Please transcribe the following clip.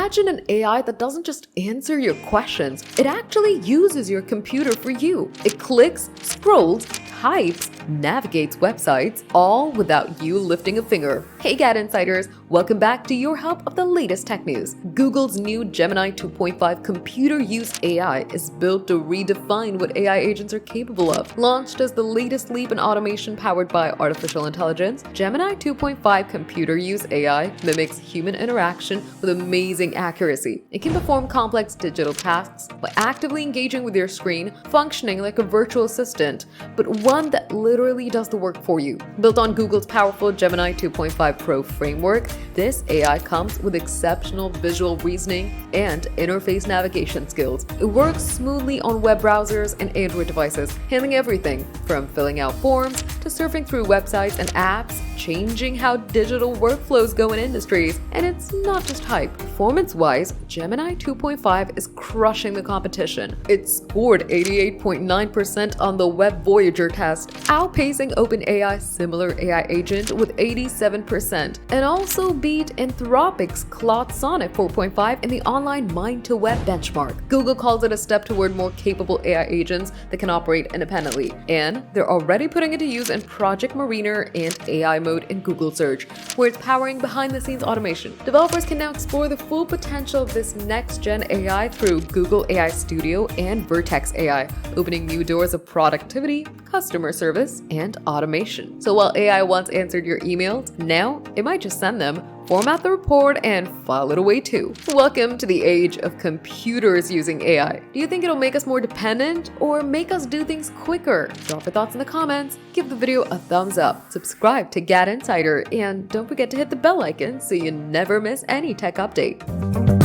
Imagine an AI that doesn't just answer your questions, it actually uses your computer for you. It clicks, scrolls, types, navigates websites, all without you lifting a finger. Hey GadInsiders, welcome back to your hub of the latest tech news. Google's new Gemini 2.5 computer use AI is built to redefine what AI agents are capable of. Launched as the latest leap in automation powered by artificial intelligence, Gemini 2.5 computer use AI mimics human interaction with amazing accuracy. It can perform complex digital tasks by actively engaging with your screen, functioning like a virtual assistant, but one that literally does the work for you. Built on Google's powerful Gemini 2.5 Pro framework, this AI comes with exceptional visual reasoning and interface navigation skills. It works smoothly on web browsers and Android devices, handling everything from filling out forms to surfing through websites and apps, changing how digital workflows go in industries. And it's not just hype. Performance-wise, Gemini 2.5 is crushing the competition. It scored 88.9% on the Web Voyager test, outpacing OpenAI's similar AI agent with 87%, and also beat Anthropic's Claude Sonnet 4.5 in the online mind-to-web benchmark. Google calls it a step toward more capable AI agents that can operate independently, and they're already putting it to use in Project Mariner and AI mode in Google Search, where it's powering behind-the-scenes automation. Developers can now explore the full potential of this next-gen AI through Google AI Studio and Vertex AI, opening new doors of productivity, customer service, and automation. So while AI once answered your emails, now it might just send them, format the report, and file it away too. Welcome to the age of computers using AI. Do you think it'll make us more dependent or make us do things quicker? Drop your thoughts in the comments, give the video a thumbs up, subscribe to GadInsider, and don't forget to hit the bell icon so you never miss any tech update.